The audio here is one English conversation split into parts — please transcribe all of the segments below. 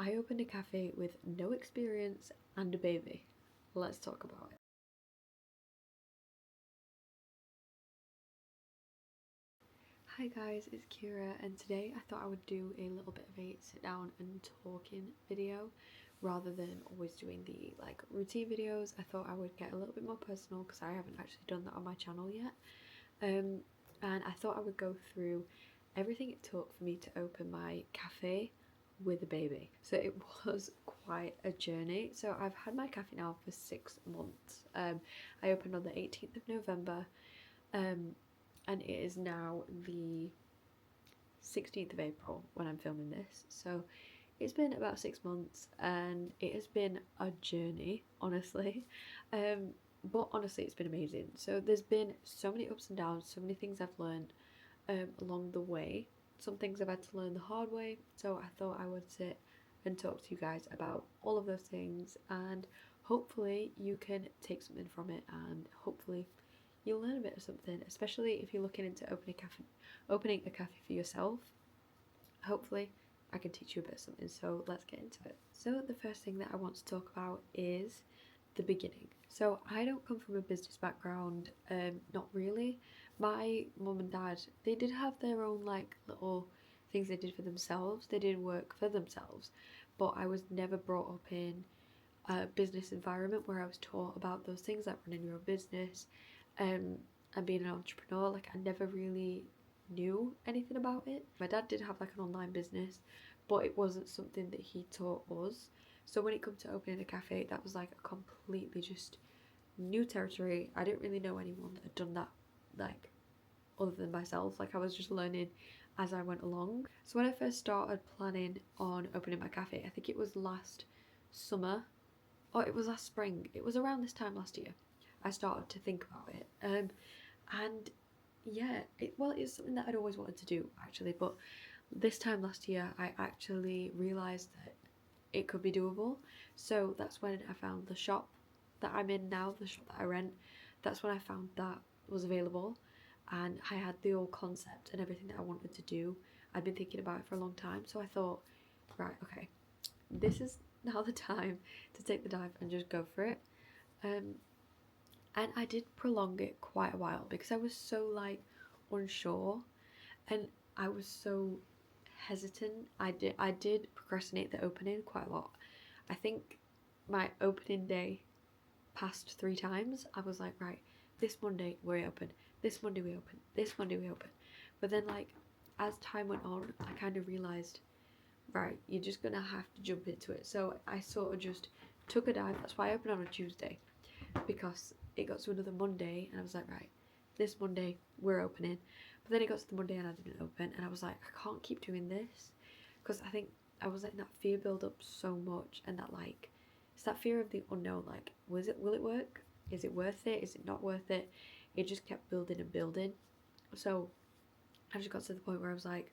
I opened a cafe with no experience and a baby. Let's talk about it. Hi guys, it's Kira, and today I thought I would do a little bit of a sit down and talking video rather than always doing the routine videos. I thought I would get a little bit more personal because I haven't actually done that on my channel yet. And I thought I would go through everything it took for me to open my cafe with a baby. So it was quite a journey. So I've had my cafe now for 6 months. I opened on the 18th of November, and it is now the 16th of April when I'm filming this. So it's been about 6 months and it has been a journey, honestly. But honestly, it's been amazing. So there's been so many ups and downs, so many things I've learned along the way. Some things I've had to learn the hard way. So I thought I would sit and talk to you guys about all of those things, and hopefully you can take something from it, and hopefully you'll learn a bit of something, especially if you're looking into opening a cafe for yourself. Hopefully I can teach you a bit of something, so let's get into it. So the first thing that I want to talk about is the beginning. So I don't come from a business background, not really. My mum and dad, they did have their own little things they did for themselves. They did work for themselves, but I was never brought up in a business environment where I was taught about those things like running your own business, and being an entrepreneur. Like, I never really knew anything about it. My dad did have like an online business, but it wasn't something that he taught us. So when it comes to opening a cafe, that was like a completely just new territory. I didn't really know anyone that had done that, like, other than myself. Like, I was just learning as I went along. So when I first started planning on opening my cafe, I think it was last summer, or it was last spring. It was around this time last year I started to think about it. And yeah, it's something that I'd always wanted to do actually, but this time last year I actually realised that it could be doable. So that's when I found the shop that I'm in now, the shop that I rent. That's when I found that was available, and I had the whole concept and everything that I wanted to do. I'd been thinking about it for a long time, so I thought, right, okay, this is now the time to take the dive and just go for it. And I did prolong it quite a while because I was so unsure, and I was so hesitant. I did procrastinate the opening quite a lot. I think my opening day passed 3 times. I was like, right, this Monday we open, this Monday we open, this Monday we open. But then as time went on, I kind of realised, right, you're just gonna have to jump into it. So I sort of just took a dive. That's why I opened on a Tuesday, because it got to another Monday and I was like, right, this Monday we're opening. But then it got to the Monday and I didn't open, and I was like, I can't keep doing this, because I think I was letting that fear build up so much, and that it's that fear of the unknown. Like, will it work? Is it worth it? Is it not worth it? It just kept building and building. So I just got to the point where I was like,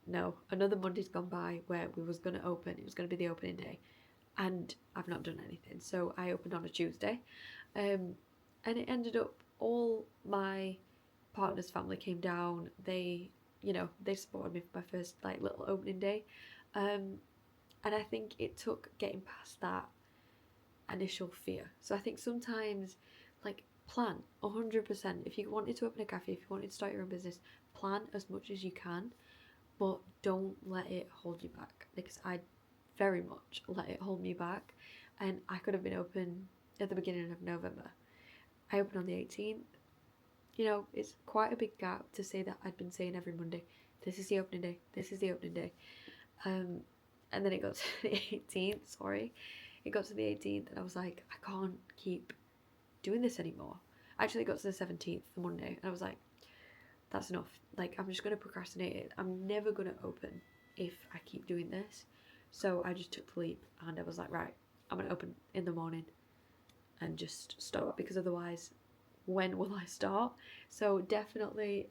no, another Monday's gone by where we was going to open. It was going to be the opening day, and I've not done anything. So I opened on a Tuesday, and it ended up, all my partner's family came down. They, they supported me for my first little opening day, and I think it took getting past that initial fear. So I think sometimes, plan 100%. If you wanted to open a cafe, if you wanted to start your own business, plan as much as you can, but don't let it hold you back, because I very much let it hold me back, and I could have been open at the beginning of November. I opened on the 18th. It's quite a big gap to say that I'd been saying every Monday, this is the opening day, this is the opening day. And then it got to the 18th, it got to the 18th and I was like, I can't keep doing this anymore. Actually, it got to the 17th, the Monday, and I was like, that's enough. I'm just going to procrastinate it. I'm never going to open if I keep doing this. So I just took the leap and I was like, right, I'm going to open in the morning and just start, because otherwise, when will I start? So definitely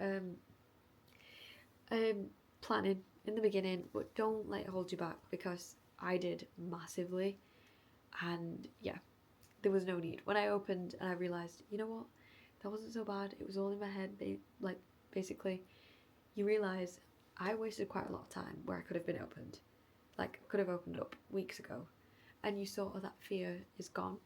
planning in the beginning, but don't let it hold you back, because I did massively. And yeah, there was no need. When I opened and I realised, you know what, that wasn't so bad, it was all in my head. Basically, you realise I wasted quite a lot of time where I could have been opened. like could have opened up weeks ago, and you sort of, that fear is gone,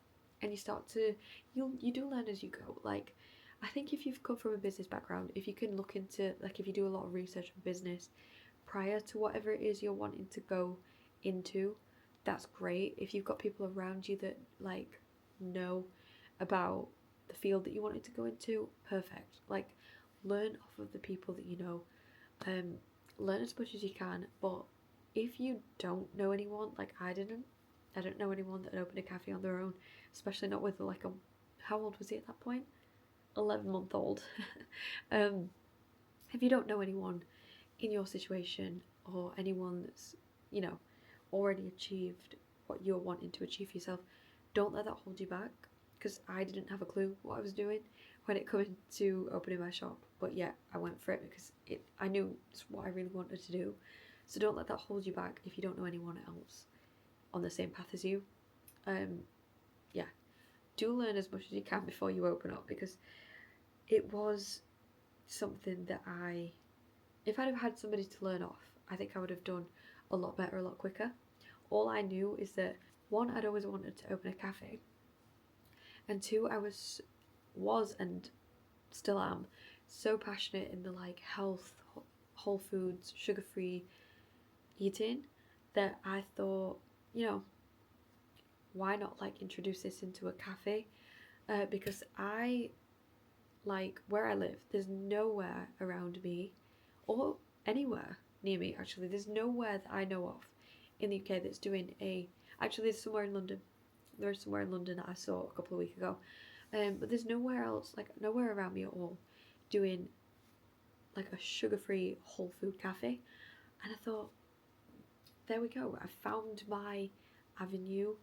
and you start to, you do learn as you go. Like, I think if you've come from a business background, if you can look into, like, if you do a lot of research on business prior to whatever it is you're wanting to go into, that's great. If you've got people around you that like know about the field that you wanted to go into, perfect. Like, learn off of the people that you know. Learn as much as you can, but if you don't know anyone, like I don't know anyone that opened a cafe on their own, especially not with like a, how old was he at that point? 11-month-old. If you don't know anyone in your situation, or anyone that's, you know, already achieved what you're wanting to achieve for yourself, don't let that hold you back, because I didn't have a clue what I was doing when it came to opening my shop, but yeah, I went for it because I knew it's what I really wanted to do. So don't let that hold you back if you don't know anyone else on the same path as you. Yeah, do learn as much as you can before you open up, because it was something that if I'd have had somebody to learn off, I think I would have done a lot better, a lot quicker. All I knew is that, one, I'd always wanted to open a cafe, and two, I was and still am so passionate in the like health, whole foods, sugar-free eating, that I thought, you know, why not like introduce this into a cafe? Because I, like, where I live, there's nowhere around me, or anywhere near me actually, there's nowhere that I know of in the UK that's doing a, actually there's somewhere in London, there's somewhere in London that I saw a couple of weeks ago, but there's nowhere else, like nowhere around me at all, doing like a sugar-free whole food cafe. And I thought, there we go, I found my avenue,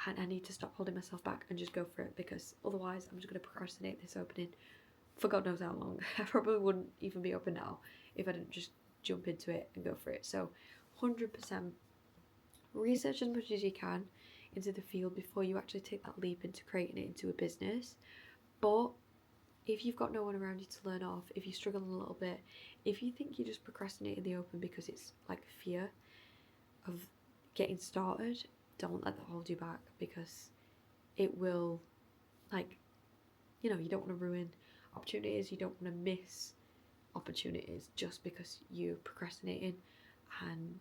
and I need to stop holding myself back and just go for it, because otherwise I'm just going to procrastinate this opening for God knows how long. I probably wouldn't even be open now if I didn't just jump into it and go for it. So 100% research as much as you can into the field before you actually take that leap into creating it into a business. But if you've got no one around you to learn off, if you struggle a little bit, if you think you just procrastinate in the open because it's like fear of getting started, don't let that hold you back, because it will, like, you know, you don't want to ruin opportunities, you don't want to miss opportunities just because you're procrastinating. And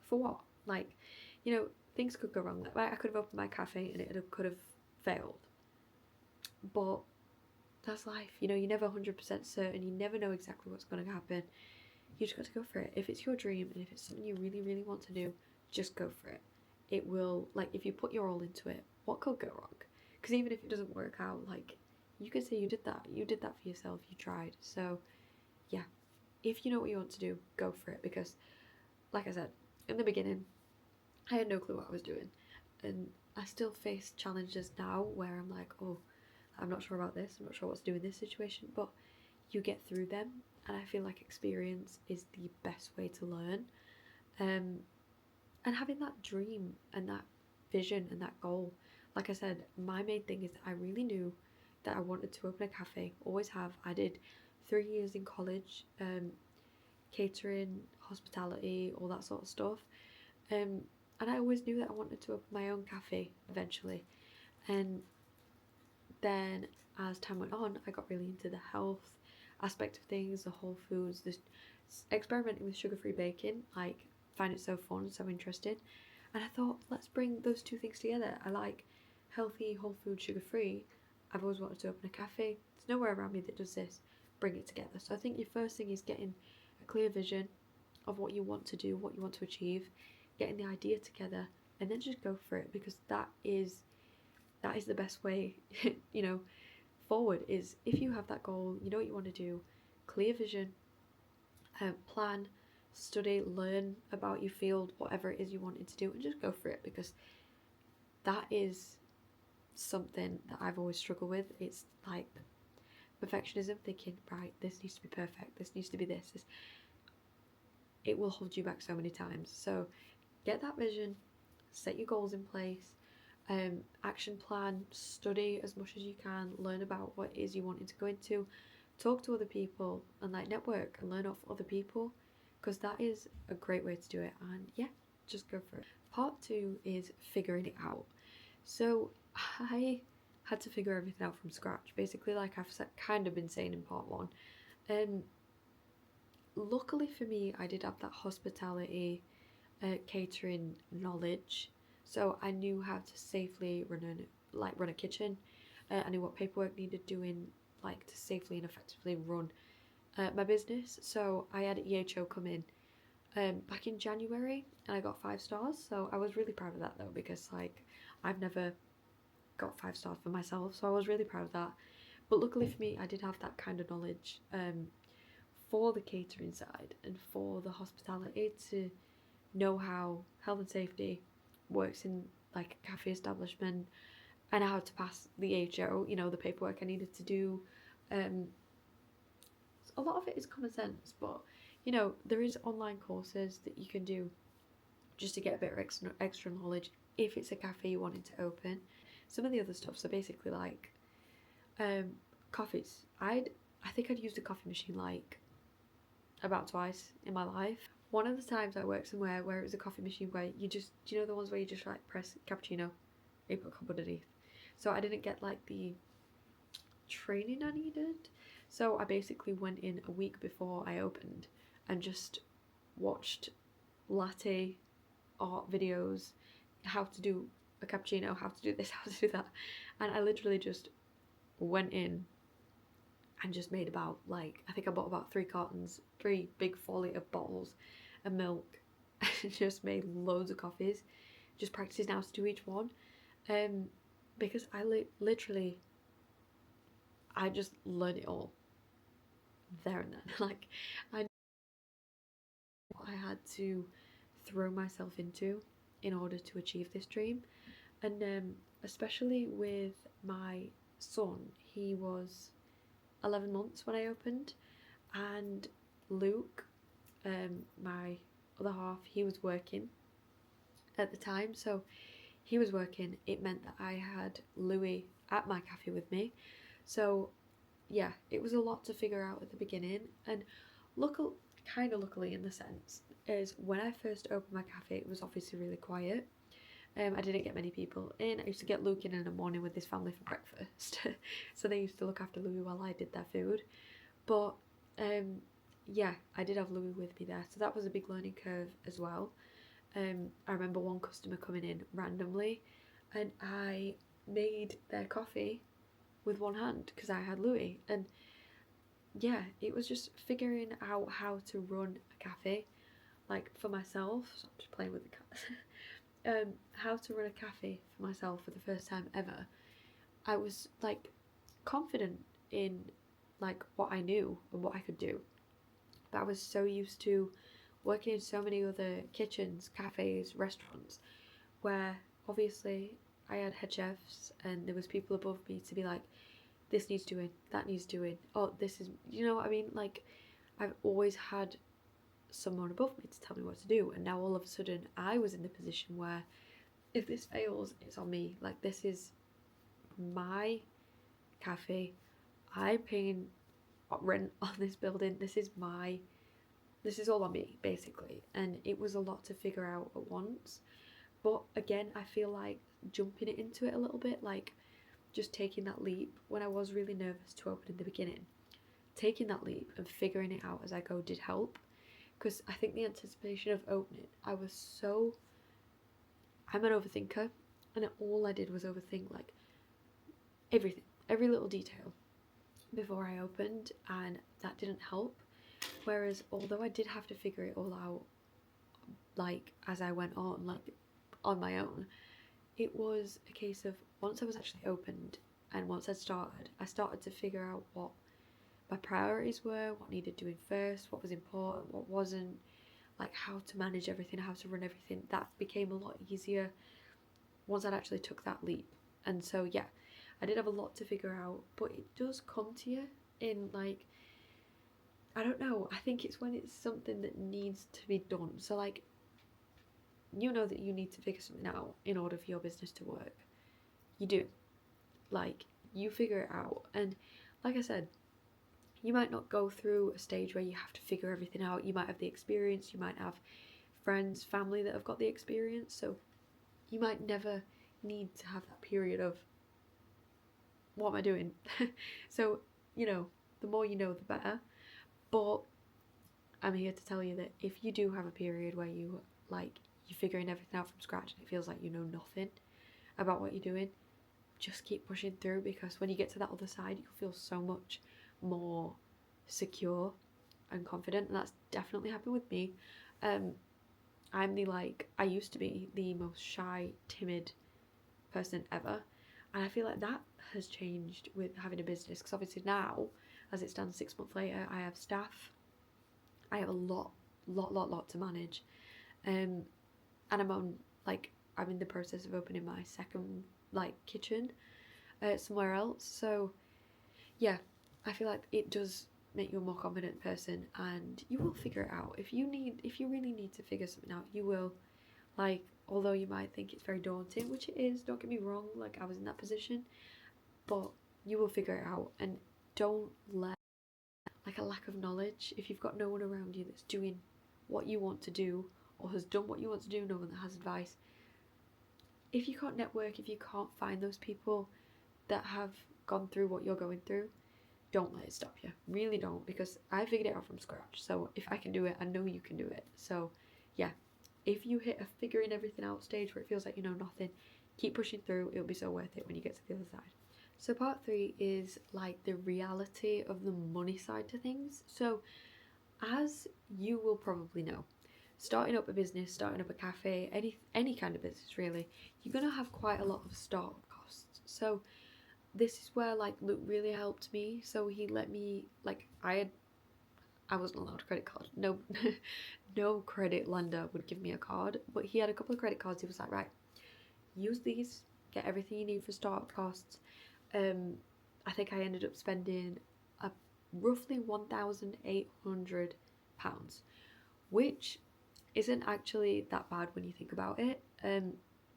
for what? Like, you know, things could go wrong. Like, I could have opened my cafe and it could have failed, but that's life. You know, you're never 100% certain, you never know exactly what's going to happen. You just got to go for it. If it's your dream and if it's something you really, really want to do, just go for it. It will, like, if you put your all into it, what could go wrong? Because even if it doesn't work out, like, you can say you did that for yourself, you tried. So yeah, if you know what you want to do, go for it, because like I said in the beginning, I had no clue what I was doing, and I still face challenges now where I'm like, oh, I'm not sure about this, I'm not sure what to do in this situation, but you get through them, and I feel like experience is the best way to learn. And having that dream and that vision and that goal, like I said, my main thing is that I really knew that I wanted to open a cafe, always have. I did 3 years in college, catering, hospitality, all that sort of stuff, and I always knew that I wanted to open my own cafe eventually. And then as time went on, I got really into the health aspect of things, the whole foods, this experimenting with sugar-free baking. Like, find it so fun, so interesting, and I thought, let's bring those two things together. I like healthy, whole food, sugar-free. I've always wanted to open a cafe. There's nowhere around me that does this. Bring it together. So I think your first thing is getting a clear vision of what you want to do, what you want to achieve, getting the idea together, and then just go for it, because that is the best way, you know, forward. Is if you have that goal, you know what you want to do, clear vision, plan, study, learn about your field, whatever it is you wanted to do, and just go for it, because that is something that I've always struggled with. It's like perfectionism, thinking, right, this needs to be perfect, this needs to be this. It will hold you back so many times. So get that vision, set your goals in place, action plan, study as much as you can, learn about what it is you wanted to go into, talk to other people, and like network and learn off other people, because that is a great way to do it. And yeah, just go for it. Part 2 is figuring it out. So I had to figure everything out from scratch, basically, like I've kind of been saying in part 1. Luckily for me, I did have that hospitality catering knowledge, so I knew how to safely run a kitchen. I knew what paperwork needed doing, like to safely and effectively run my business. So I had EHO come in back in January, and I got 5 stars. So I was really proud of that though, because like I've never got 5 stars for myself, so I was really proud of that. But luckily for me, I did have that kind of knowledge for the catering side and for the hospitality, to know how health and safety works in like a cafe establishment, and how to pass the HO, you know, the paperwork I needed to do. A lot of it is common sense, but you know, there is online courses that you can do just to get a bit of extra knowledge if it's a cafe you wanted to open. Some of the other stuff, so basically like coffees. I think I'd used a coffee machine like about twice in my life. One of the times I worked somewhere where it was a coffee machine where you just, do you know the ones where you just like press cappuccino, you put a cup underneath. So I didn't get like the training I needed. So I basically went in a week before I opened and just watched latte art videos, how to do a cappuccino, how to do this, how to do that. And I literally just went in and just made about, like, I think I bought about 3 big 4-litre bottles of milk, and just made loads of coffees, just practicing how to do each one. Because I literally, I just learned it all there and then. Like, I knew what I had to throw myself into in order to achieve this dream. And especially with my son, he was 11 months when I opened, and Luke, my other half, he was working at the time, so he was working. It meant that I had Louis at my cafe with me, so yeah, it was a lot to figure out at the beginning. And luckily in the sense is, when I first opened my cafe, it was obviously really quiet. I didn't get many people in. I used to get Luke in the morning with his family for breakfast. So they used to look after Louis while I did their food. But yeah, I did have Louis with me there. So that was a big learning curve as well. I remember one customer coming in randomly, and I made their coffee with one hand because I had Louis. And yeah, it was just figuring out how to run a cafe, like for myself. So I'm just playing with the cat. How to run a cafe for myself for the first time ever. I was like confident in like what I knew and what I could do, but I was so used to working in so many other kitchens, cafes, restaurants, where obviously I had head chefs and there was people above me to be like, this needs doing, that needs doing, oh this is, you know what I mean, like I've always had someone above me to tell me what to do. And now all of a sudden I was in the position where if this fails, it's on me. Like, this is my cafe, I'm paying rent on this building, this is all on me basically. And it was a lot to figure out at once, but again, I feel like jumping it into it a little bit, like just taking that leap when I was really nervous to open in the beginning, taking that leap and figuring it out as I go did help. Because I think the anticipation of opening, I'm an overthinker, and all I did was overthink like everything, every little detail before I opened, and that didn't help. Whereas although I did have to figure it all out like as I went on, like on my own, it was a case of once I was actually opened and once I started to figure out what my priorities were, what needed doing first, what was important, what wasn't, like how to manage everything, how to run everything. That became a lot easier once I'd actually took that leap. And so yeah, I did have a lot to figure out, but it does come to you in like, I don't know, I think it's when it's something that needs to be done. So like, you know that you need to figure something out in order for your business to work. You do. Like, you figure it out. And like I said, you might not go through a stage where you have to figure everything out. You might have the experience, you might have friends, family that have got the experience, so you might never need to have that period of what am I doing? So, you know, the more you know, the better. But I'm here to tell you that if you do have a period where you're figuring everything out from scratch and it feels like you know nothing about what you're doing, just keep pushing through, because when you get to that other side, you'll feel so much more secure and confident, and that's definitely happened with me. I used to be the most shy, timid person ever, and I feel like that has changed with having a business, because obviously now, as it stands 6 months later, I have staff, I have a lot to manage, and I'm in the process of opening my second kitchen somewhere else. So yeah, I feel like it does make you a more confident person, and you will figure it out. If you really need to figure something out, you will. Although you might think it's very daunting, which it is, don't get me wrong, I was in that position, but you will figure it out. And don't let a lack of knowledge, if you've got no one around you that's doing what you want to do or has done what you want to do, no one that has advice, if you can't network, if you can't find those people that have gone through what you're going through, don't let it stop you. Really don't, because I figured it out from scratch. So if I can do it, I know you can do it. So yeah, if you hit a figuring everything out stage where it feels like you know nothing, keep pushing through. It'll be so worth it when you get to the other side. So part 3 is the reality of the money side to things. So as you will probably know, starting up a business, starting up a cafe, any kind of business really, you're gonna have quite a lot of startup costs. So this is where Luke really helped me. So he let me I wasn't allowed a credit card. No, no credit lender would give me a card, but he had a couple of credit cards. He was like, right, use these, get everything you need for startup costs. I think I ended up spending roughly £1,800, which isn't actually that bad when you think about it.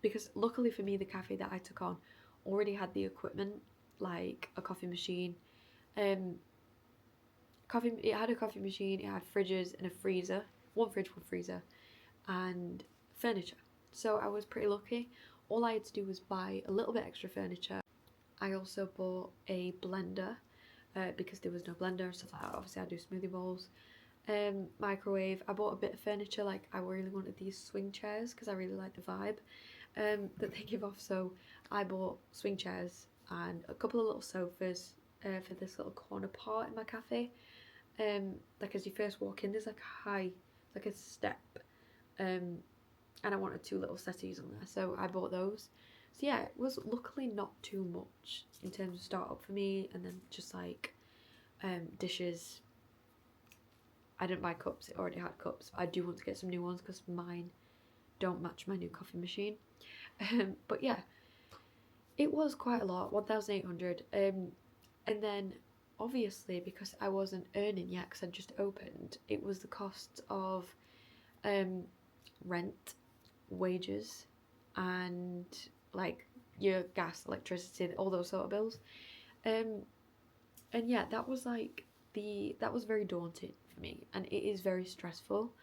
Because luckily for me, the cafe that I took on already had the equipment, like a coffee machine. It had a coffee machine, it had fridges and a freezer, one fridge, one freezer, and furniture. So I was pretty lucky. All I had to do was buy a little bit extra furniture. I also bought a blender because there was no blender and stuff like that. Obviously I do smoothie bowls. Microwave. I bought a bit of furniture, I really wanted these swing chairs because I really like the vibe that they give off. So I bought swing chairs and a couple of little sofas for this little corner part in my cafe. As you first walk in, there's a step, and I wanted 2 little settees on there, so I bought those. So yeah, it was luckily not too much in terms of startup for me. And then just dishes. I didn't buy cups, it already had cups. I do want to get some new ones because mine don't match my new coffee machine. But yeah, it was quite a lot, 1,800. And then obviously, because I wasn't earning yet because I'd just opened, it was the cost of rent, wages, and your gas, electricity, all those sort of bills. And yeah, that was that was very daunting for me, and it is very stressful.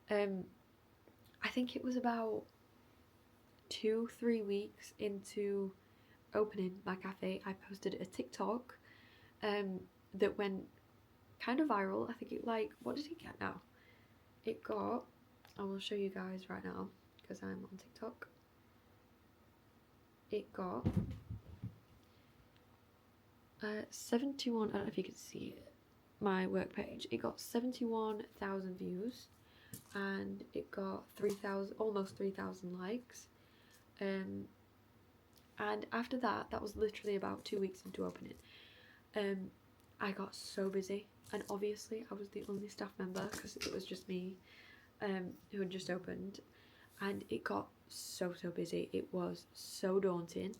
I think it was about 2-3 weeks into opening my cafe, I posted a TikTok that went kind of viral. I think it what did it get now? It got, I will show you guys right now because I'm on TikTok. It got 71, I don't know if you can see it, my work page. It got 71,000 views and it got 3,000, almost 3,000 likes. And after that, that was literally about 2 weeks into opening. I got so busy, and obviously I was the only staff member because it was just me who had just opened, and it got so busy. It was so daunting,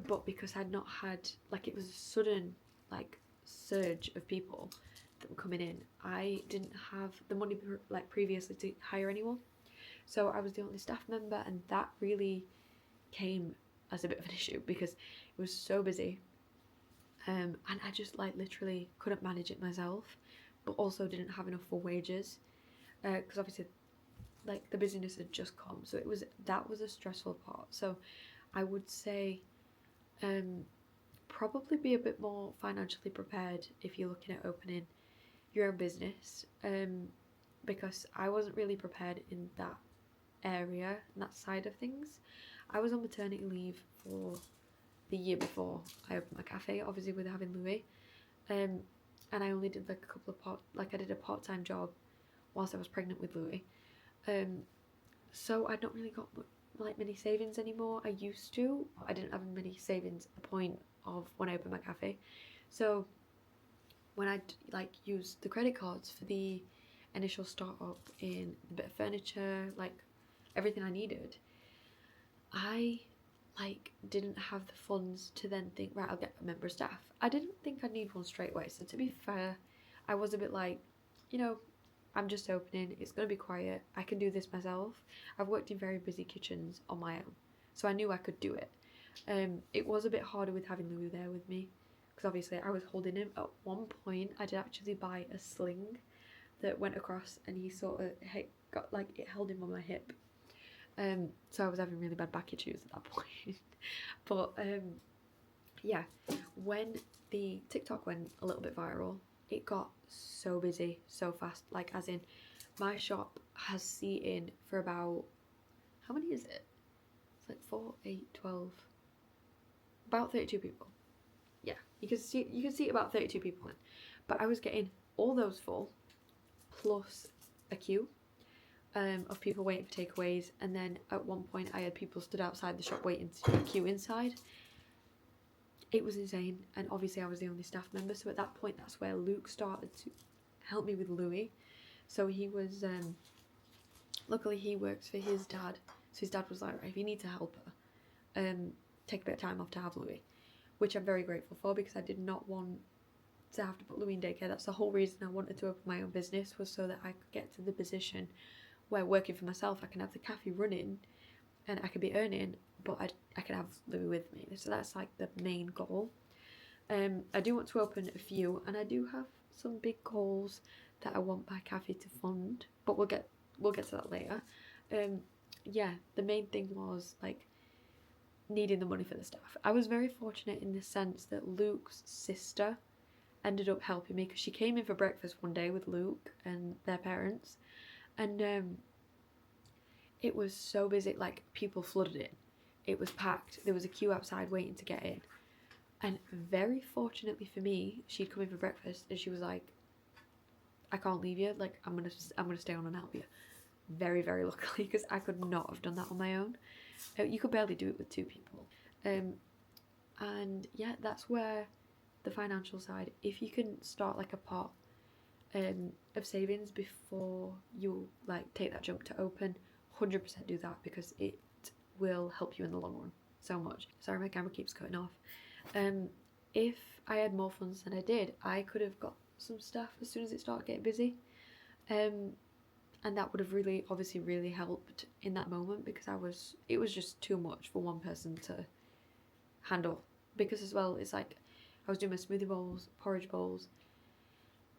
but because I'd not had, it was a sudden surge of people that were coming in, I didn't have the money previously to hire anyone, so I was the only staff member, and that really came as a bit of an issue because it was so busy. And I just literally couldn't manage it myself, but also didn't have enough for wages, because obviously like the busyness had just come, so that was a stressful part. So I would say probably be a bit more financially prepared if you're looking at opening your own business, because I wasn't really prepared in that area and that side of things. I was on maternity leave for the year before I opened my cafe, obviously with having Louis, and I only did like a couple of I did a part-time job whilst I was pregnant with Louis, so I'd not really got like many savings anymore. I used to, but I didn't have many savings at the point of when I opened my cafe. So when I'd like used the credit cards for the initial startup in a bit of furniture, like everything I needed, I like didn't have the funds to then think, right, I'll get a member of staff. I didn't think I'd need one straight away. So to be fair, I was a bit like, you know, I'm just opening, it's going to be quiet, I can do this myself. I've worked in very busy kitchens on my own, so I knew I could do it. It was a bit harder with having Louis there with me, because obviously I was holding him. At one point I did actually buy a sling that went across, and he sort of got like, it held him on my hip. So I was having really bad back issues at that point. But yeah, when the TikTok went a little bit viral, it got so busy so fast. Like, as in, my shop has seating for about, how many is it? It's like 4, 8, 12, about 32 people. Yeah, you can see about 32 people in. But I was getting all those full, plus a queue of people waiting for takeaways, and then at one point I had people stood outside the shop waiting to queue inside. It was insane, and obviously I was the only staff member, so at that point that's where Luke started to help me with Louis. So he was, luckily he works for his dad, so his dad was like, right, if you need to help her, take a bit of time off to have Louis, which I'm very grateful for, because I did not want to have to put Louis in daycare. That's the whole reason I wanted to open my own business, was so that I could get to the position where working for myself I can have the cafe running and I could be earning, but I can have Louis with me. So that's like the main goal. I do want to open a few, and I do have some big goals that I want my cafe to fund, but we'll get to that later. Yeah, the main thing was like needing the money for the staff. I was very fortunate in the sense that Luke's sister ended up helping me, because she came in for breakfast one day with Luke and their parents, and it was so busy, like people flooded in. It was packed. There was a queue outside waiting to get in. And very fortunately for me, she'd come in for breakfast and she was like, I can't leave you, like I'm gonna stay on and help you. Very, very luckily, because I could not have done that on my own. You could barely do it with 2 people. And yeah, that's where the financial side, if you can start like a pot of savings before you like take that jump to open, 100% do that, because it will help you in the long run so much. Sorry, my camera keeps cutting off. If I had more funds than I did, I could have got some staff as soon as it started getting busy, and that would have really, obviously really helped in that moment, because it was just too much for one person to handle, because as well, it's like I was doing my smoothie bowls, porridge bowls,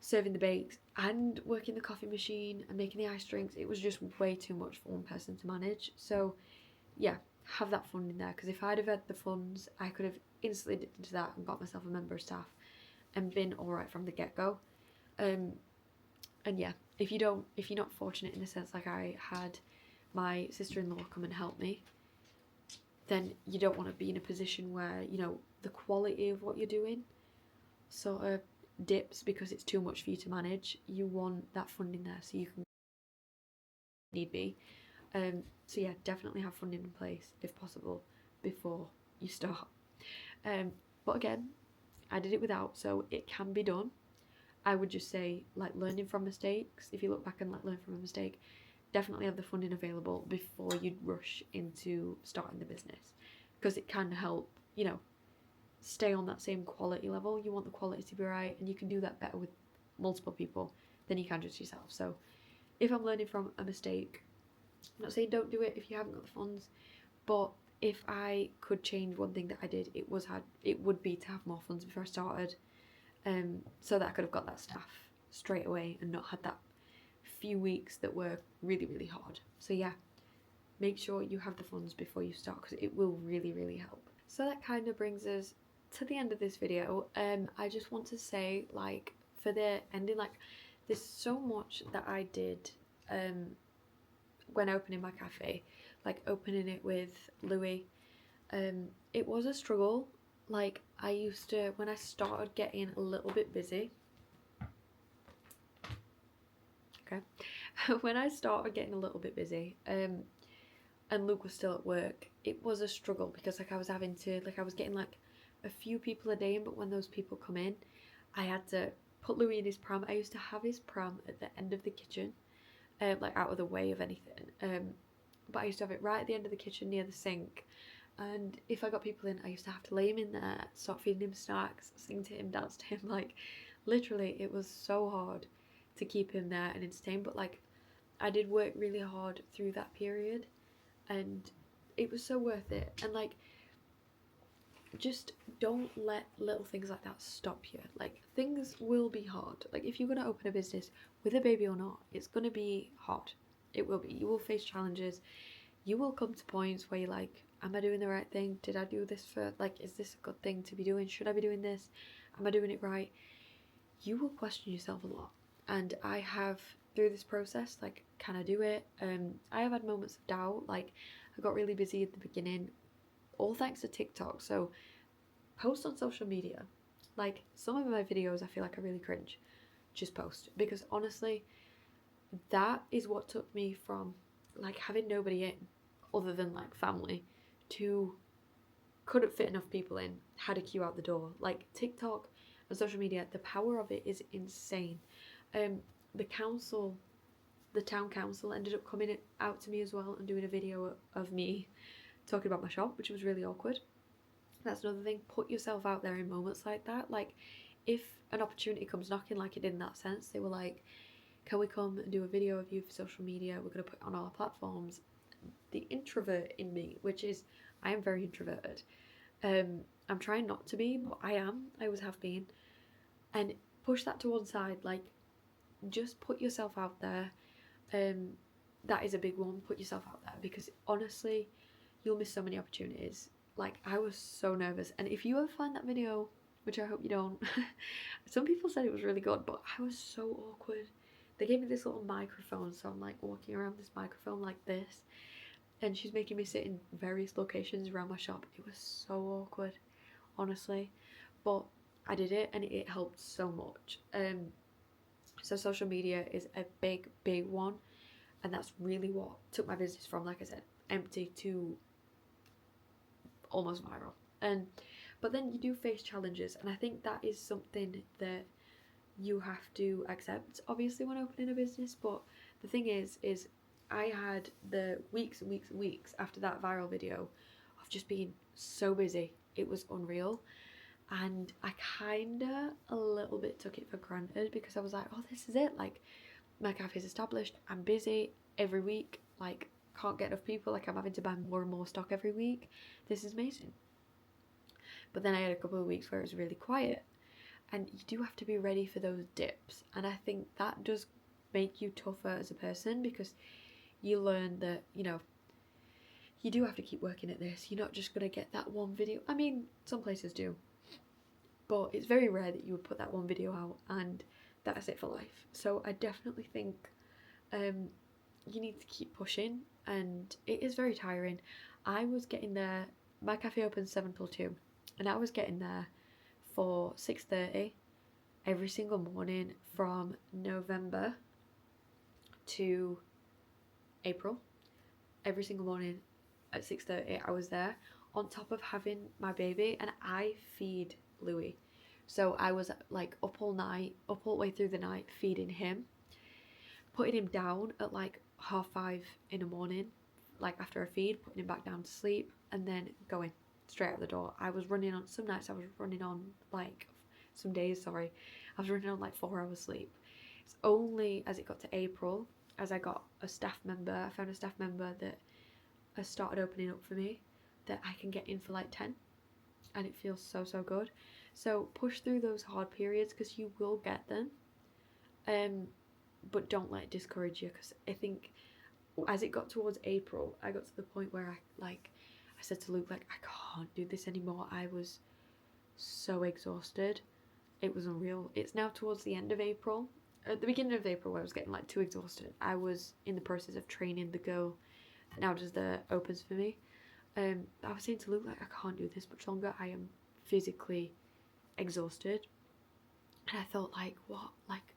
serving the bakes, and working the coffee machine and making the iced drinks. It was just way too much for one person to manage. So yeah, have that fund in there, because if I'd have had the funds, I could have instantly dipped into that and got myself a member of staff and been alright from the get-go. And yeah, if you're not fortunate in the sense like I had my sister-in-law come and help me, then you don't want to be in a position where, you know, the quality of what you're doing sort of dips because it's too much for you to manage. You want that funding there so you can need be. So yeah, definitely have funding in place if possible before you start. But again, I did it without, so it can be done. I would just say, like, learning from mistakes. If you look back and like learn from a mistake, definitely have the funding available before you rush into starting the business, because it can help, you know, stay on that same quality level. You want the quality to be right, and you can do that better with multiple people than you can just yourself. So if I'm learning from a mistake, I'm not saying don't do it if you haven't got the funds, but if I could change one thing that I did, it would be to have more funds before I started, so that I could have got that staff straight away and not had that few weeks that were really, really hard. So yeah, make sure you have the funds before you start, because it will really, really help. So that kind of brings us to the end of this video. I just want to say, like, for the ending, like, there's so much that I did when opening my cafe, like opening it with Louis. It was a struggle. Like, I used to, when I started getting a little bit busy, okay, when I started getting a little bit busy, and Luke was still at work, it was a struggle, because like I was having to, like, I was getting like a few people a day in, but when those people come in, I had to put Louis in his pram. I used to have his pram at the end of the kitchen, like out of the way of anything, but I used to have it right at the end of the kitchen near the sink. And if I got people in, I used to have to lay him in there, start feeding him snacks, sing to him, dance to him. Like, literally, it was so hard to keep him there and entertained. But like, I did work really hard through that period, and it was so worth it. And like, just don't let little things like that stop you. Like, things will be hard. Like, if you're gonna open a business with a baby or not, it's gonna be hard. It will be. You will face challenges. You will come to points where you're like, am I doing the right thing? Did I do this for, like, is this a good thing to be doing? Should I be doing this? Am I doing it right? You will question yourself a lot. And I have, through this process, like, can I do it? I have had moments of doubt. Like, I got really busy at the beginning, all thanks to TikTok. So post on social media. Like, some of my videos I feel like I really cringe. Just post. Because honestly, that is what took me from, like, having nobody in other than like family to couldn't fit enough people in, had a queue out the door. Like, TikTok and social media, the power of it is insane. The town council ended up coming out to me as well and doing a video of me talking about my shop, which was really awkward. That's another thing. Put yourself out there in moments like that. Like, if an opportunity comes knocking, like it did in that sense, they were like, can we come and do a video of you for social media? We're going to put it on our platforms. The introvert in me, which is, I am very introverted. I'm trying not to be, but I am. I always have been. And push that to one side. Like, just put yourself out there. That is a big one. Put yourself out there, because honestly, you'll miss so many opportunities. Like, I was so nervous. And if you ever find that video, which I hope you don't, some people said it was really good, but I was so awkward. They gave me this little microphone, so I'm like walking around this microphone like this, and she's making me sit in various locations around my shop. It was so awkward, honestly, but I did it, and it helped so much. So social media is a big one, and that's really what took my business from, like I said, empty to almost viral. But then you do face challenges, and I think that is something that you have to accept, obviously, when opening a business. But the thing is I had the weeks and weeks and weeks after that viral video of just being so busy. It was unreal, and I kinda a little bit took it for granted, because I was like, oh, this is it, like, my cafe's established, I'm busy every week, like, can't get enough people, like, I'm having to buy more and more stock every week, this is amazing. But then I had a couple of weeks where it was really quiet, and you do have to be ready for those dips. And I think that does make you tougher as a person, because you learn that, you know, you do have to keep working at this. You're not just going to get that one video. I mean, some places do, but it's very rare that you would put that one video out and that's it for life. So I definitely think you need to keep pushing, and it is very tiring. I was getting there, my cafe opens 7 till 2, and I was getting there for 6:30 every single morning from November to April. Every single morning at 6:30 I was there, on top of having my baby, and I feed Louis. So I was like up all night, up all the way through the night, feeding him, putting him down at like 4:30 in the morning, like after a feed, putting him back down to sleep, and then going straight out the door. I was running on, some nights I was running on like, some days, sorry, I was running on like 4 hours sleep. It's only as it got to April, as I got a staff member, I found a staff member that has started opening up for me, that I can get in for like 10, and it feels so, so good. So push through those hard periods, because you will get them. but don't let it discourage you, because I think as it got towards April, I got to the point where I said to Luke, like, I can't do this anymore. I was so exhausted. It was unreal. It's now towards the end of April. At the beginning of April, where I was getting like too exhausted, I was in the process of training the girl that now does the opens for me. I was saying to Luke, like, I can't do this much longer. I am physically exhausted. And I thought, like, what? Like,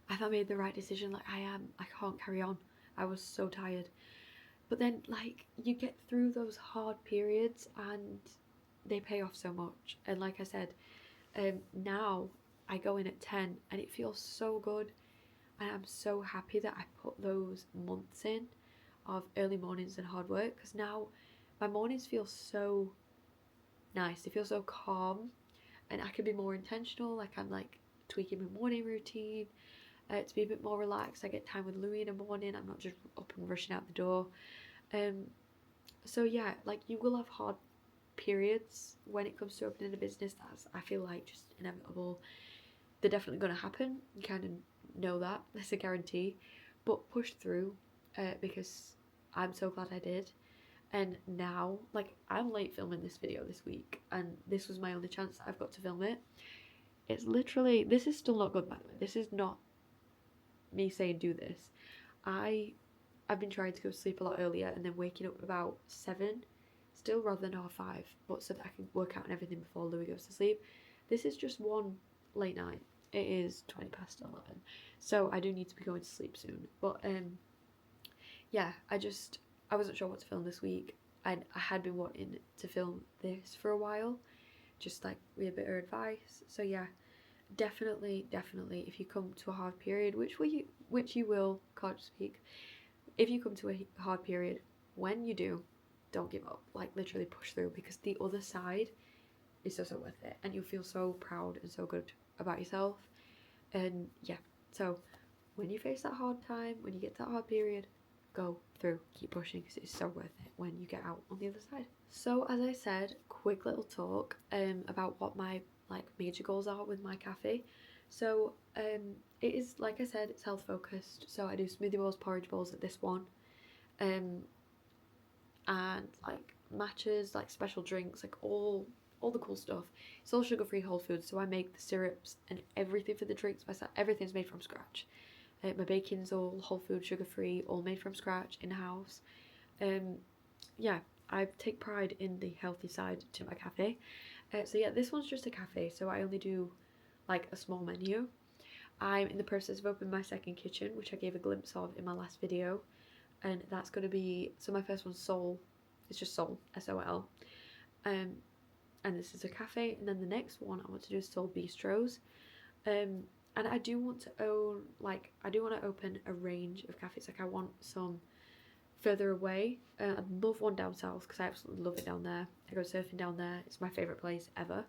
I thought I made the right decision. Like, I can't carry on. I was so tired. But then, like, you get through those hard periods and they pay off so much. And like I said, now I go in at 10 and it feels so good. And I'm so happy that I put those months in of early mornings and hard work, because now my mornings feel so nice. They feel so calm, and I can be more intentional. Like, I'm like tweaking my morning routine to be a bit more relaxed. I get time with Louis in the morning. I'm not just up and rushing out the door. So yeah, like, you will have hard periods when it comes to opening a business. That's, I feel like, just inevitable. They're definitely going to happen. You kind of know that. That's a guarantee. But push through, because I'm so glad I did. And now, like, I'm late filming this video this week, and this was my only chance that I've got to film it. It's literally, this is still not good, by the way. This is not me saying do this. I've been trying to go to sleep a lot earlier and then waking up about 7 still, rather than 5:30, but so that I can work out and everything before Louis goes to sleep. This is just one late night. It is 11:20, so I do need to be going to sleep soon. But yeah, I wasn't sure what to film this week, and I had been wanting to film this for a while, just like with a bit of advice. So yeah, definitely, if you come to a hard period, which you will, can't speak. If you come to a hard period, when you do, don't give up. Like, literally push through, because the other side is so worth it, and you'll feel so proud and so good about yourself. And yeah, so when you face that hard time, when you get to that hard period, go through, keep pushing, because it's so worth it when you get out on the other side. So as I said, quick little talk about what my like major goals are with my cafe. So it is, like I said, it's health focused. So I do smoothie bowls, porridge bowls at this one, and like matches, like special drinks, like all the cool stuff. It's all sugar free, whole foods. So I make the syrups and everything for the drinks myself. Everything's made from scratch. My baking's all whole food, sugar free, all made from scratch in house. Yeah, I take pride in the healthy side to my cafe. So yeah, this one's just a cafe, so I only do like a small menu. I'm in the process of opening my second kitchen, which I gave a glimpse of in my last video, and that's going to be, so my first one's Soul. It's just Soul, S-O-L. And this is a cafe, and then the next one I want to do is Soul Bistros. And I do want to own, like, I do want to open a range of cafes. Like, I want some further away. I'd love one down south, because I absolutely love it down there. I go surfing down there. It's my favourite place ever.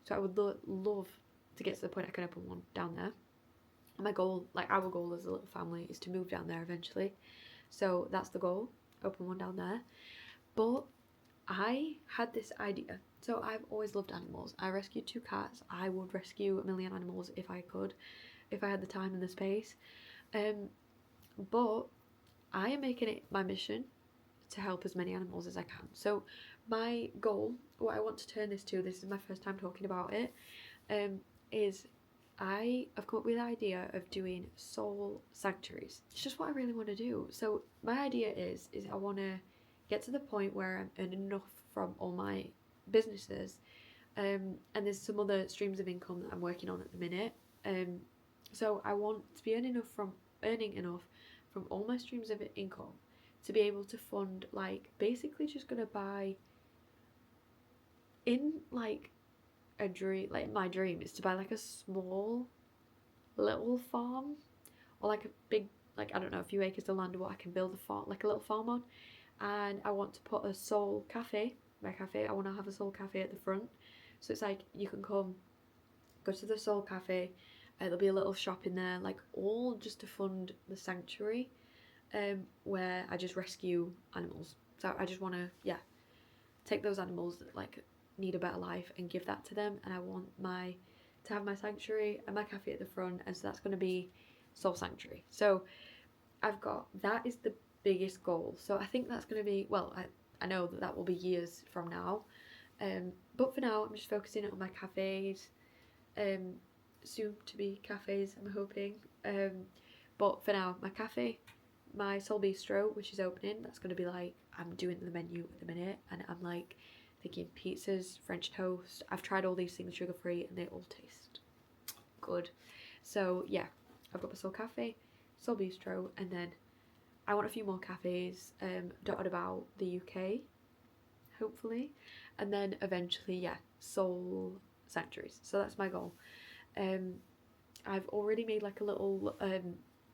So I would love to get to the point I can open one down there. And my goal, like our goal as a little family, is to move down there eventually. So that's the goal, open one down there. But I had this idea. So I've always loved animals. I rescued 2 cats. I would rescue a million animals if I could, if I had the time and the space. But I am making it my mission to help as many animals as I can. So my goal, what I want to turn this to, this is my first time talking about it, is I have come up with the idea of doing soul sanctuaries. It's just what I really want to do. So my idea is I want to get to the point where I'm earning enough from all my businesses, and there's some other streams of income that I'm working on at the minute. So I want to be earning enough from all my streams of income to be able to fund, like, basically just gonna buy, in like a dream, like my dream is to buy like a small little farm, or like a big, like, I don't know, a few acres of land where I can build a farm, like a little farm on. And I want to put a soul cafe, my cafe, I want to have a soul cafe at the front. So it's like, you can come, go to the soul cafe, there'll be a little shop in there, like, all just to fund the sanctuary, where I just rescue animals. So I just want to, yeah, take those animals that like need a better life and give that to them. And I want to have my sanctuary and my cafe at the front, and so that's going to be Soul Sanctuary. So I've got, that is the biggest goal. So I think that's going to be, well, I know that that will be years from now. But for now, I'm just focusing on my cafes, soon to be cafes, I'm hoping. But for now, my cafe, my Soul Bistro, which is opening, that's going to be like, I'm doing the menu at the minute, and I'm like thinking pizzas, French toast. I've tried all these things sugar free and they all taste good. So yeah, I've got my Soul Cafe, Soul Bistro, and then I want a few more cafes dotted about the UK, hopefully, and then eventually, yeah, Soul Sanctuaries. So that's my goal. I've already made like a little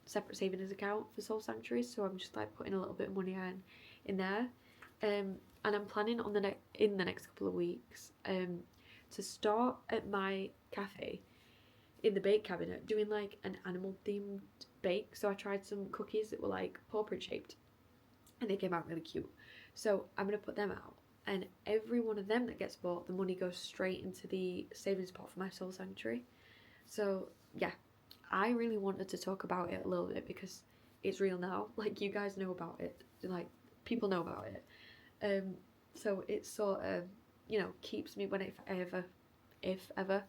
separate savings account for Soul Sanctuaries, so I'm just like putting a little bit of money in there, and I'm planning on in the next couple of weeks to start at my cafe in the bake cabinet doing like an animal themed bake. So I tried some cookies that were like paw print shaped and they came out really cute, so I'm gonna put them out, and every one of them that gets bought, the money goes straight into the savings pot for my Soul Sanctuary. So yeah, I really wanted to talk about it a little bit because it's real now. Like, you guys know about it, like people know about it. So it sort of, you know, keeps me when if ever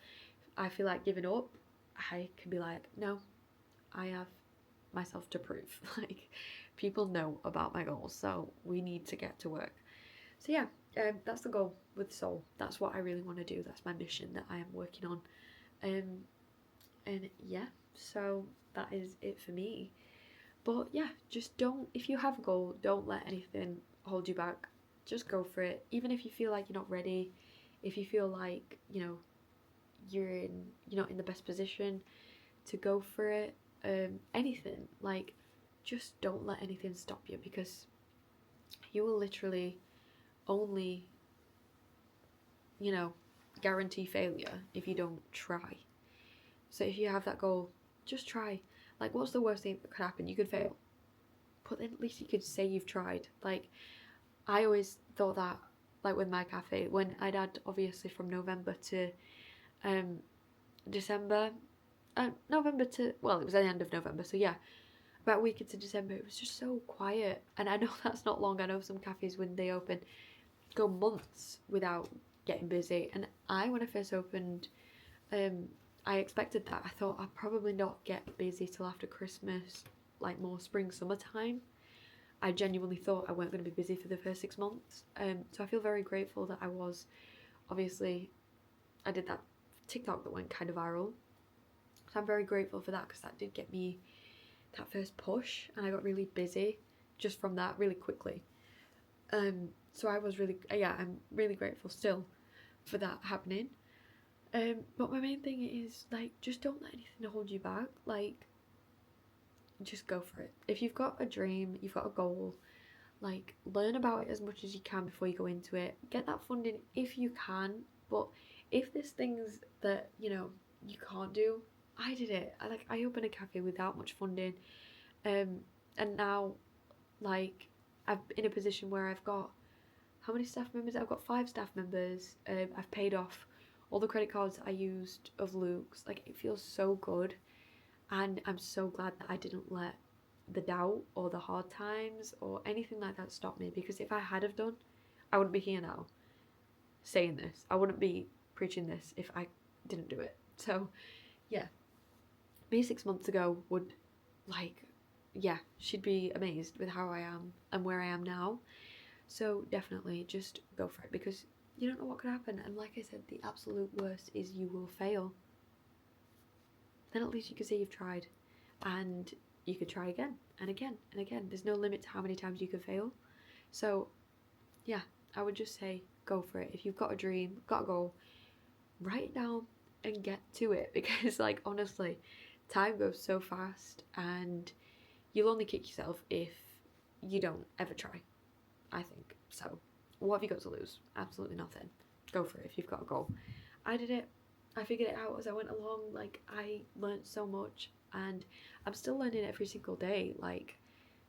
I feel like giving up, I can be like, no, I have myself to prove. Like, people know about my goals, so we need to get to work. So yeah, that's the goal with Soul. That's what I really want to do. That's my mission that I am working on. And yeah, so that is it for me. But yeah, just don't, if you have a goal, don't let anything hold you back. Just go for it. Even if you feel like you're not ready, if you feel like, you know, you're not in the best position to go for it, anything, like, just don't let anything stop you, because you will literally only, you know, guarantee failure if you don't try. So if you have that goal, just try. Like, what's the worst thing that could happen? You could fail, but then at least you could say you've tried. Like, I always thought that, like with my cafe, when I'd had obviously from November to December, November to, well, it was at the end of November, so yeah, about a week into December, it was just so quiet. And I know that's not long. I know some cafes, when they open, go months without getting busy. And when I first opened, I expected that. I thought I'd probably not get busy till after Christmas, like more spring, summertime. I genuinely thought I weren't going to be busy for the first 6 months. So I feel very grateful that I was. Obviously, I did that TikTok that went kind of viral. So I'm very grateful for that, because that did get me that first push, and I got really busy just from that really quickly. So I was really, yeah, I'm really grateful still for that happening. But my main thing is, like, just don't let anything hold you back. Like, just go for it. If you've got a dream, you've got a goal, like, learn about it as much as you can before you go into it. Get that funding if you can, but if there's things that, you know, you can't do, I did it. I opened a cafe without much funding, and now, like, I'm in a position where I've got, how many staff members? I've got 5 staff members. I've paid off all the credit cards I used of Luke's. Like, it feels so good, and I'm so glad that I didn't let the doubt or the hard times or anything like that stop me, because if I had have done, I wouldn't be here now saying this. I wouldn't be preaching this if I didn't do it. So yeah, me 6 months ago would, like, yeah, she'd be amazed with how I am and where I am now. So definitely just go for it, because you don't know what could happen. And like I said, the absolute worst is you will fail. Then at least you can say you've tried, and you could try again and again and again. There's no limit to how many times you can fail. So yeah, I would just say go for it. If you've got a dream, got a goal, write it down and get to it, because, like, honestly, time goes so fast, and you'll only kick yourself if you don't ever try, I think. So what have you got to lose? Absolutely nothing. Go for it if you've got a goal. I did it. I figured it out as I went along. Like, I learned so much, and I'm still learning every single day. Like,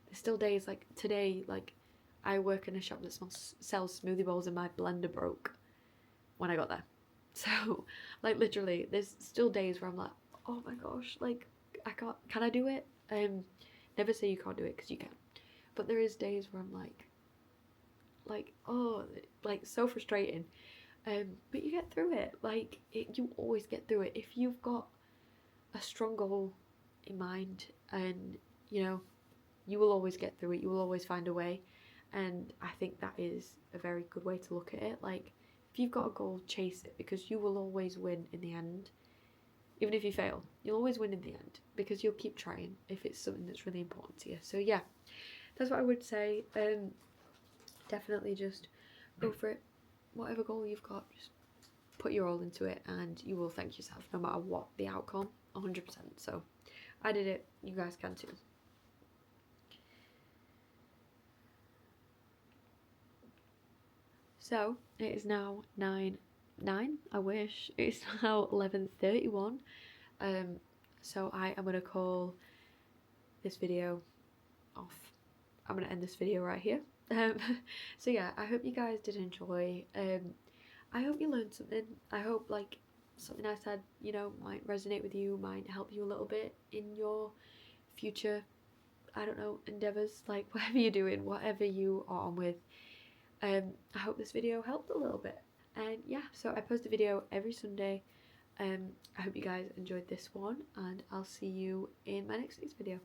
there's still days, like today, like, I work in a shop that sells smoothie bowls, and my blender broke when I got there. So, like, literally, there's still days where I'm like, oh my gosh, like, I can't, can I do it? Never say you can't do it, because you can. But there is days where I'm like, oh, like so frustrating. But you get through it. Like, you always get through it. If you've got a strong goal in mind, and you know, you will always get through it. You will always find a way. And I think that is a very good way to look at it. Like, if you've got a goal, chase it, because you will always win in the end. Even if you fail, you'll always win in the end, because you'll keep trying if it's something that's really important to you. So yeah, that's what I would say. Definitely just go for it. Whatever goal you've got, just put your all into it, and you will thank yourself no matter what the outcome. 100%. So I did it, you guys can too. So it is now 9, I wish. It's now 11:31. So I am gonna call this video off. I'm gonna end this video right here. So yeah, I hope you guys did enjoy. I hope you learned something. I hope like something I said, you know, might resonate with you, might help you a little bit in your future, I don't know, endeavours, like whatever you're doing, whatever you are on with. I hope this video helped a little bit. And yeah, so I post a video every Sunday. I hope you guys enjoyed this one, and I'll see you in my next week's video.